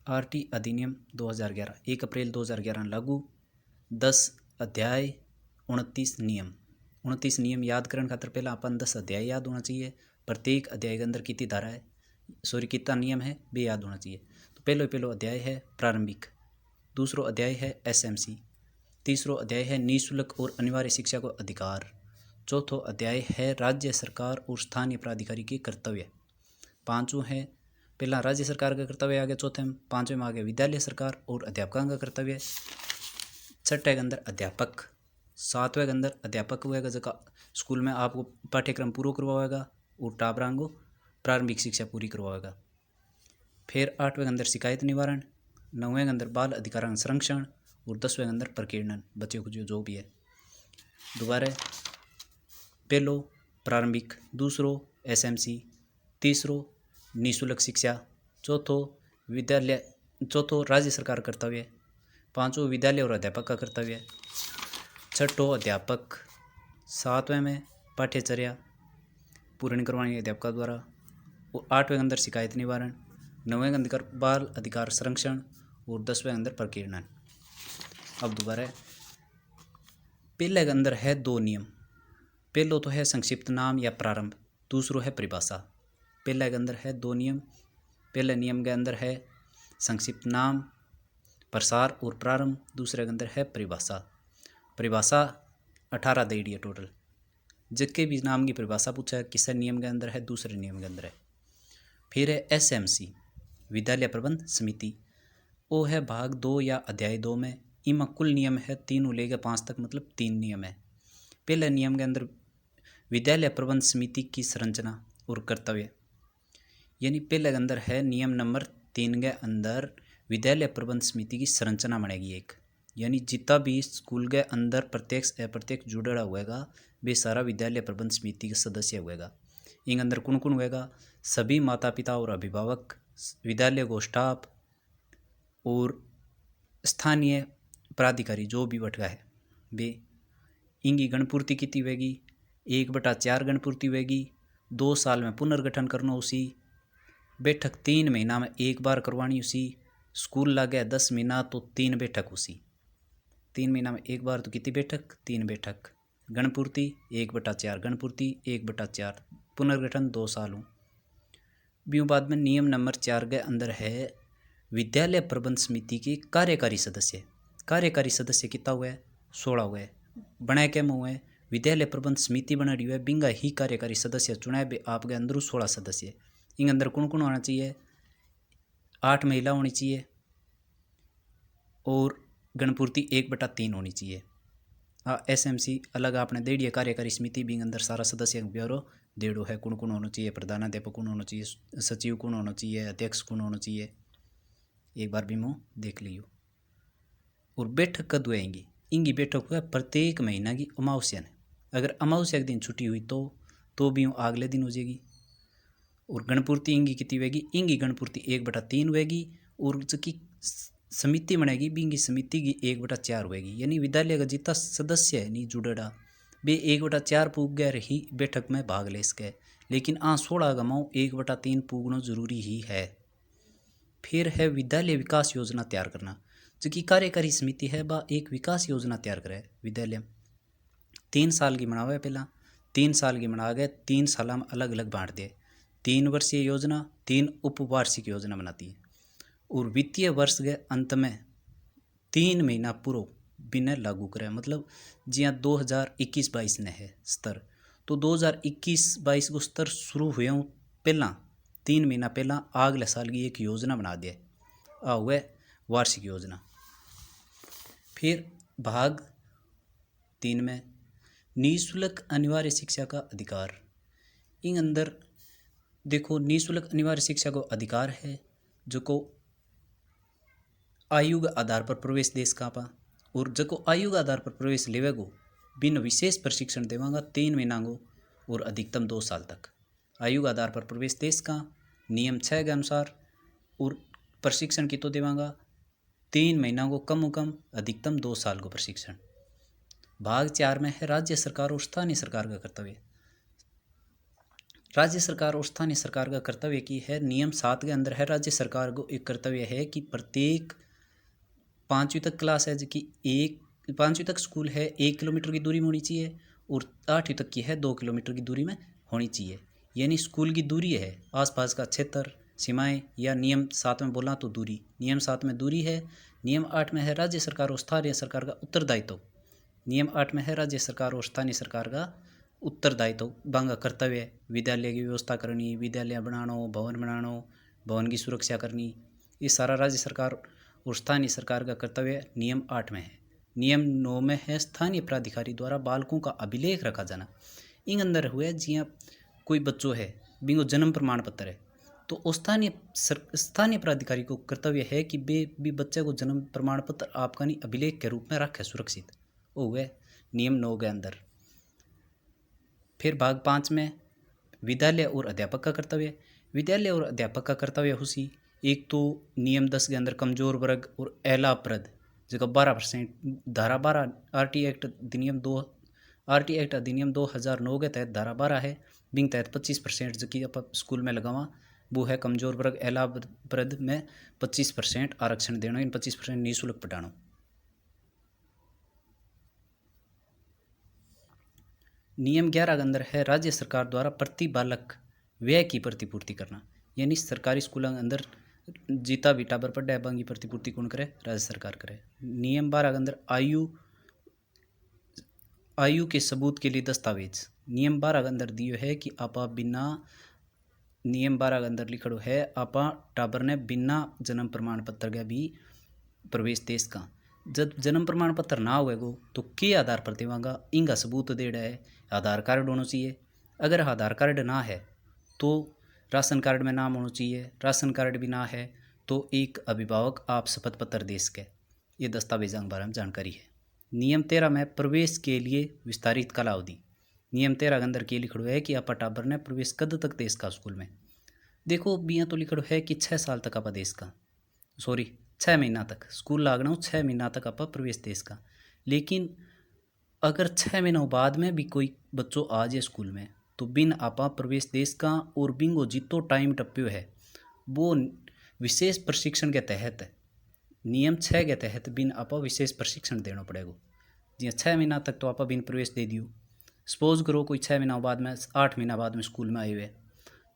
RT अधिनियम 2011 1 अप्रैल 2011 लागू। 10 अध्याय 29 नियम। 29 नियम याद करने खातर पहला अपन 10 अध्याय याद होना चाहिए। प्रत्येक अध्याय के अंदर कितनी धारा है, सॉरी कितना नियम है वे याद होना चाहिए। तो पहलो अध्याय है प्रारंभिक, दूसरो अध्याय है एसएमसी, तीसरो अध्याय है निःशुल्क और अनिवार्य शिक्षा को अधिकार, चौथो अध्याय है राज्य सरकार और स्थानीय प्राधिकारी के कर्तव्य, पांचों है पहला राज्य सरकार का कर्तव्य आ गया, चौथे में पांचवें में आ गया विद्यालय सरकार और अध्यापकों का कर्तव्य, छठे के अंदर अध्यापक, सातवें के अंदर अध्यापक हुएगा जगह स्कूल में आपको पाठ्यक्रम पूरा करवाएगा और टाबरांग को प्रारंभिक शिक्षा पूरी करवाएगा। फिर 8वें के अंदर शिकायत निवारण, 9वें के अंदर बाल अधिकारों का संरक्षण और 10वें के अंदर प्रकीर्णन, बच्चों को जो भी है। दोबारा पहलो प्रारंभिक, दूसरो एसएमसी, तीसरो निःशुल्क शिक्षा, चौथो विद्यालय, चौथो राज्य सरकार कर्तव्य, पांचों विद्यालय और अध्यापक का कर्तव्य, छठो अध्यापक, सातवें में पाठ्यचर्या पूर्ण करवानी अध्यापकों द्वारा और 8वें के अंदर शिकायत निवारण, 9वें के अंदर बाल अधिकार संरक्षण और 10वें के अंदर प्रकीर्णन। अब दोबारा पहले के अंदर है 2 नियम, पहलो तो है संक्षिप्त नाम या प्रारंभ, दूसरो है परिभाषा। पहले के अंदर है 2 नियम, पहले नियम के अंदर है संक्षिप्त नाम, प्रसार और प्रारंभ, दूसरे के अंदर है परिभाषा। परिभाषा 18 दे दी है टोटल, जिसके भी नाम की परिभाषा पूछा है किस नियम के अंदर है, दूसरे नियम के अंदर है। फिर है एसएमसी विद्यालय प्रबंध समिति, वो है भाग 2 या अध्याय 2 में, इनमें कुल नियम है 3 लेकर 5 तक, मतलब 3 नियम है। पहले नियम के अंदर विद्यालय प्रबंध समिति की संरचना और कर्तव्य, यानी पहले के अंदर है नियम नंबर 3 के अंदर विद्यालय प्रबंध समिति की संरचना बनेगी एक, यानी जितना भी स्कूल के अंदर प्रत्यक्ष अप्रत्यक्ष जुड़ा हुएगा वे सारा विद्यालय प्रबंध समिति का सदस्य हुएगा। इन अंदर कौन कौन हुएगा, सभी माता पिता और अभिभावक, विद्यालय को स्टाफ और स्थानीय प्राधिकारी जो भी बटगा है वे। इनकी गणपूर्ति कितनी होगी, 1/4 गणपूर्ति होगी, 2 साल में पुनर्गठन करना उसी, बैठक 3 महीना में एक बार करवानी उसी, स्कूल लागे 10 महीना तो 3 बैठक उसी, 3 महीना में एक बार तो कितनी बैठक, 3 बैठक, गणपूर्ति 1/4 गणपूर्ति 1/4, पुनर्गठन 2 साल हूँ। बीओ बाद में नियम नंबर 4 के अंदर है विद्यालय प्रबंध समिति के कार्यकारी सदस्य। कार्यकारी सदस्य कितना हुआ है, 16 हुआ है। बनाए क्या मुँह है, विद्यालय प्रबंध समिति बना रही है, बिंगा ही कार्यकारी सदस्य चुनाए बे आपके अंदर 16 सदस्य। इन अंदर कौन कौन होना चाहिए, 8 महिला होनी चाहिए और गणपूर्ति 1/3 होनी चाहिए। एसएमसी अलग आपने दे दिया, कार्यकारी समिति भी अंदर सारा सदस्य ब्यौरो देड़ो है, कौन कौन होना चाहिए, प्रधानाध्यापक कौन होना चाहिए, सचिव कौन होना चाहिए, अध्यक्ष कौन होना चाहिए, एक बार भी मुँह देख लियो। और बैठक कद हुएंगी, इनकी बैठक हुआ प्रत्येक महीना की अमावस्या ने, अगर अमावस्या के दिन छुट्टी हुई तो भी अगले दिन हो जाएगी। और गणपूर्ति इनकी कितनी होगी, इनकी गणपूर्ति 1/3 होगी और की समिति बनेगी बिंगी समिति की 1/4 होगी, यानी विद्यालय का जितना सदस्य है नहीं जुड़ेड़ा वे 1/4 पूग गए रही बैठक में भाग ले सके, लेकिन 16 गमाओ 1/3 पूगना जरूरी ही है। फिर है विद्यालय विकास योजना तैयार करना, जो कि कार्यकारी समिति है वह एक विकास योजना तैयार करे विद्यालय में, 3 साल की बनावे, पहला 3 साल की बना गए, 3 साल में अलग अलग बांट दिए, 3 वर्षीय योजना, 3 उपवार्षिक योजना बनाती है और वित्तीय वर्ष के अंत में 3 महीना पूर्व बिना लागू करे, मतलब जिया 2021-22 ने है स्तर, तो 2021-22 को स्तर शुरू हुए पहला 3 महीना पहला अगले साल की एक योजना बना दिए, हुआ वार्षिक योजना। फिर भाग 3 में निःशुल्क अनिवार्य शिक्षा का अधिकार, इन अंदर देखो निःशुल्क अनिवार्य शिक्षा को अधिकार है जो को आयु के आधार पर प्रवेश देश का पा, और जो आयु के आधार पर प्रवेश लेवेगो बिन विशेष प्रशिक्षण देवांगा 3 महीना को और अधिकतम 2 साल तक। आयु के आधार पर प्रवेश देश का नियम 6 के अनुसार, और प्रशिक्षण की तो देवांगा 3 महीना को कम अधिकतम 2 साल को प्रशिक्षण। भाग 4 में है राज्य सरकार और स्थानीय सरकार का कर्तव्य। राज्य सरकार और स्थानीय सरकार का कर्तव्य की है, नियम 7 के अंदर है राज्य सरकार को एक कर्तव्य है कि प्रत्येक 5वीं तक क्लास है कि 5वीं तक स्कूल है 1 किलोमीटर की दूरी में होनी चाहिए और 8वीं तक की है 2 किलोमीटर की दूरी में होनी चाहिए। यानी स्कूल की दूरी है आसपास का क्षेत्र सीमाएं, या नियम 7 में बोला तो दूरी, नियम 7 में दूरी है। नियम 8 में है राज्य सरकार और स्थानीय सरकार का उत्तरदायित्व। नियम 8 में है राज्य सरकार और स्थानीय सरकार का उत्तरदायित्व बांगा कर्तव्य, विद्यालय की व्यवस्था करनी, विद्यालय बनानो, भवन बनानो, भवन की सुरक्षा करनी, ये सारा राज्य सरकार और स्थानीय सरकार का कर्तव्य नियम 8 में है। नियम 9 में है स्थानीय प्राधिकारी द्वारा बालकों का अभिलेख रखा जाना। इन अंदर हुए जिया कोई बच्चों है बिंगो जन्म प्रमाण पत्र है तो स्थानीय प्राधिकारी को कर्तव्य है कि बे भी बच्चे को जन्म प्रमाण पत्र आपका नहीं अभिलेख के रूप में रखे सुरक्षित हो गए, नियम 9 के अंदर। फिर भाग 5 में विद्यालय और अध्यापक का कर्तव्य। विद्यालय और अध्यापक का कर्तव्य हुसी एक तो नियम 10 के अंदर कमजोर वर्ग और अलाभप्रद जगह 12% धारा 12 आरटी एक्ट अधिनियम 2009 के तहत धारा 12 है, बिंग तहत 25% जो कि आप स्कूल में लगावा वो है कमजोर वर्ग अलाभप्रद में 25% आरक्षण देना, इन 25% निःशुल्क पढ़ाना। नियम 11 के अंदर है राज्य सरकार द्वारा प्रति बालक व्यय की प्रतिपूर्ति करना। यानी सरकारी स्कूलों के अंदर जीता भी टाबर पढ़ा है बांगी प्रतिपूर्ति कौन करे, राज्य सरकार करे। नियम 12 के अंदर आयु के सबूत के लिए दस्तावेज। नियम 12 के अंदर दियो है कि आपा बिना, नियम 12 के अंदर लिखड़ो है आपा टाबर ने बिना जन्म प्रमाण पत्र के भी प्रवेश देश का। जब जन्म प्रमाण पत्र ना होएगो तो के आधार पर देवांगा, इनका सबूत देड़ा है आधार कार्ड होना चाहिए। अगर आधार कार्ड ना है तो राशन कार्ड में नाम होना चाहिए, राशन कार्ड भी ना है तो एक अभिभावक आप शपथ पत्र दे सके। ये दस्तावेजों के बारे में जानकारी है। नियम 13 में प्रवेश के लिए विस्तारित कालावधि। नियम 13 के अंदर के लिखड़ो है कि आप टाबर ने प्रवेश कद तक देश का स्कूल में। देखो बिया तो लिखड़ो है कि 6 साल तक आप देश का 6 महीना तक स्कूल लागना हो, 6 महीना तक आप प्रवेश देश का। लेकिन अगर 6 महीनों बाद में भी कोई बच्चों आ जाए स्कूल में तो बिन आपा प्रवेश देश का और बिंगो जितो टाइम टप्प्यो है वो विशेष प्रशिक्षण के तहत नियम 6 के तहत बिन आपा विशेष प्रशिक्षण देना पड़ेगा। जी 6 महीना तक तो आपा बिन प्रवेश दे दियो, सपोज करो कोई 6 महीना बाद में 8 महीना बाद में स्कूल में आए हुए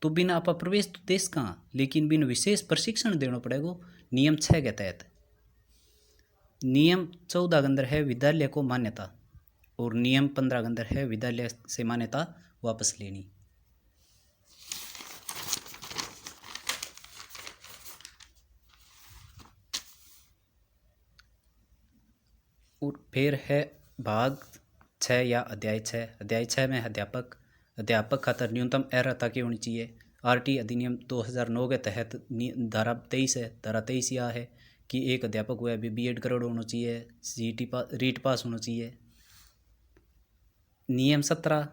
तो बिन आपा प्रवेश तो देश कहाँ, लेकिन बिन विशेष प्रशिक्षण देना पड़ेगा नियम 6 के तहत। नियम 14 के अंदर है विद्यालय को मान्यता और नियम 15 के अंदर है विद्यालय से मान्यता वापस लेनी। और फिर है भाग 6 या अध्याय 6। अध्याय 6 में अध्यापक खातर न्यूनतम अर्हता की होनी चाहिए। आरटी अधिनियम 2009 के तहत धारा 23 है, धारा 23 यह है कि एक अध्यापक हुआ अभी बीएड ग्रेड होना चाहिए, रीट पास होना चाहिए। नियम 17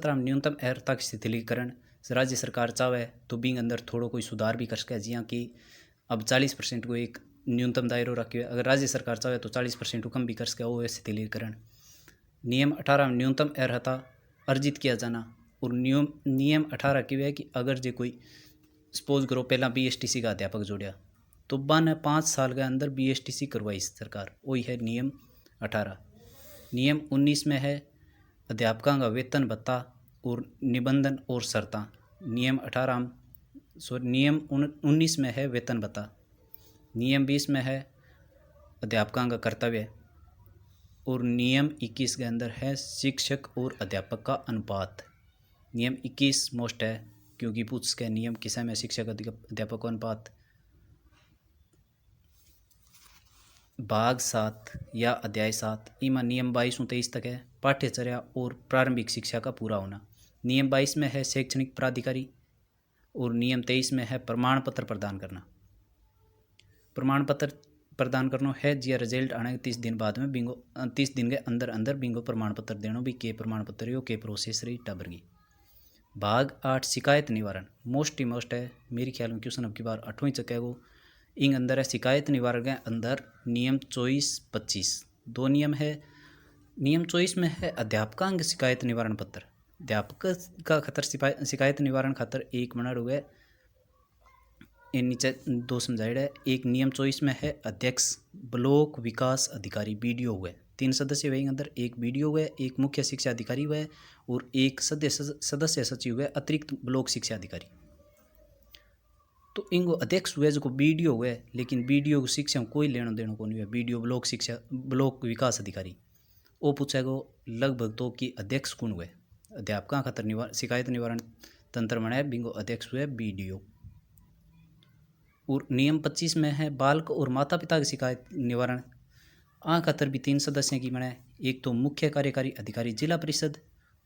में न्यूनतम अर्हता की शिथिलीकरण राज्य सरकार चाहे तो बिंग अंदर थोड़ा कोई सुधार भी कर सके, जिया कि अब 40% को एक न्यूनतम दायरो रखे हुए, अगर राज्य सरकार चाहे तो 40% कम भी कर सके, वो है शिथिलीकरण। नियम 18 में न्यूनतम अर्हता अर्जित किया जाना और नियम 18 की है कि अगर जो कोई सपोज करो पहला बीएसटीसी का अध्यापक जोड़िया तो 5 साल के अंदर बीएसटीसी करवाई सरकार, वही है नियम 18। नियम 19 में है अध्यापकों का वेतन भत्ता और निबंधन और शर्तां। नियम 19 में है वेतन भत्ता। नियम 20 में है अध्यापकों का कर्तव्य और नियम 21 के अंदर है शिक्षक और अध्यापक का अनुपात। नियम 21 मोस्ट है क्योंकि पूछ सके नियम किसे में शिक्षक अध्यापक का अनुपात। भाग 7 या अध्याय 7 इमा नियम 22 से 23 तक है पाठ्यचर्या और प्रारंभिक शिक्षा का पूरा होना। नियम 22 में है शैक्षणिक प्राधिकारी और नियम 23 में है प्रमाण पत्र प्रदान करना। प्रमाण पत्र प्रदान करना है जिया रिजल्ट आने के 30 दिन बाद में बिंगो 30 दिन के अंदर अंदर बिंगो प्रमाण पत्र देना भी के प्रमाण पत्र हो के प्रोसेस रही टाबर की। भाग 8 शिकायत निवारण मोस्ट है मेरे ख्याल में क्वेश्चन अब की बार 8वें चकेगो। इन अंदर है शिकायत निवारण के अंदर नियम 24-25 दो नियम है। नियम 24 में है अध्यापकांग शिकायत निवारण पत्र अध्यापक का खतर शिकायत निवारण खातर एक बनाड़ हुआ है। ये नीचे दो समझाइड है। एक नियम 24 में है अध्यक्ष ब्लॉक विकास अधिकारी BDO हुए 3 सदस्य हुए अंदर, एक BDO हुए, एक मुख्य शिक्षा अधिकारी हुए और एक सदस्य सचिव हुए अतिरिक्त ब्लॉक शिक्षा अधिकारी। तो इनको अध्यक्ष हुए जो BDO हुए, लेकिन BDO को शिक्षा में कोई लेना देना को नहीं हुआ। BDO ब्लॉक विकास अधिकारी वो पूछेगा लगभग तो कि अध्यक्ष कौन हुए। अध्यापकों खातर शिकायत निवारण तंत्र बनाए बिंगो अध्यक्ष हुए BDO। और नियम 25 में है बालक और माता पिता की शिकायत निवारण। खातर भी 3 सदस्यों की बनाए, एक तो मुख्य कार्यकारी अधिकारी जिला परिषद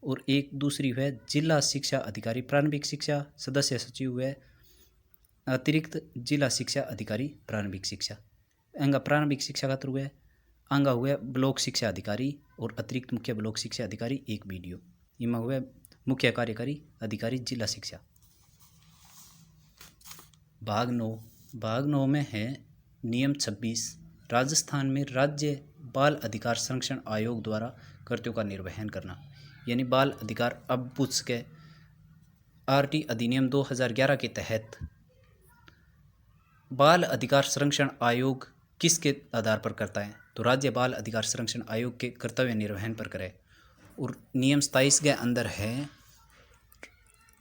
और एक दूसरी है जिला शिक्षा अधिकारी प्रारंभिक शिक्षा, सदस्य सचिव हुए अतिरिक्त जिला शिक्षा अधिकारी प्रारंभिक शिक्षा। अंगा प्रारंभिक शिक्षा खातर हुए अंगा हुए ब्लॉक शिक्षा अधिकारी और अतिरिक्त मुख्य ब्लॉक शिक्षा अधिकारी एक BDO। इमा हुए मुख्य कार्यकारी अधिकारी जिला शिक्षा। भाग 9 में है नियम 26 राजस्थान में राज्य बाल अधिकार संरक्षण आयोग द्वारा कर्तव्यों का निर्वहन करना। यानी बाल अधिकार अब पूछ के RT अधिनियम 2011 के तहत बाल अधिकार संरक्षण आयोग किसके आधार पर करता है, तो राज्य बाल अधिकार संरक्षण आयोग के कर्तव्य निर्वहन पर करे। और नियम 27 के अंदर है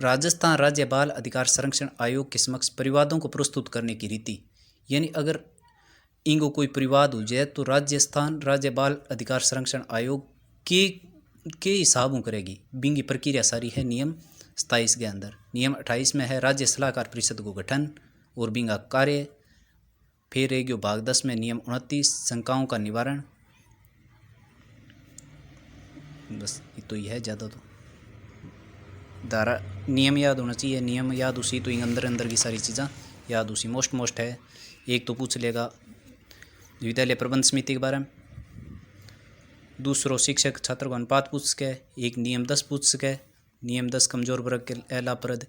राजस्थान राज्य बाल अधिकार संरक्षण आयोग के समक्ष परिवादों को प्रस्तुत करने की रीति। यानी अगर इनको कोई परिवाद हो जाए तो राजस्थान राज्य बाल अधिकार संरक्षण आयोग के हिसाबों करेगी। बिंगी प्रक्रिया सारी है नियम 27 के अंदर। नियम 28 में है राज्य सलाहकार परिषद को गठन और बिंगा कार्य। फिर रहेगी भाग 10 में नियम 29 शंकाओं का निवारण। बस तो यह है, ज़्यादा तो धारा नियम याद होना चाहिए। नियम याद उसी तो अंदर की सारी चीज़ें याद उसी मोस्ट है। एक तो पूछ लेगा विद्यालय प्रबंध समिति के बारे में, दूसरो शिक्षक छात्र का अनुपात पूछ सके, एक नियम 10 पूछ सके, नियम 10 कमजोर वर्ग के लाभप्रद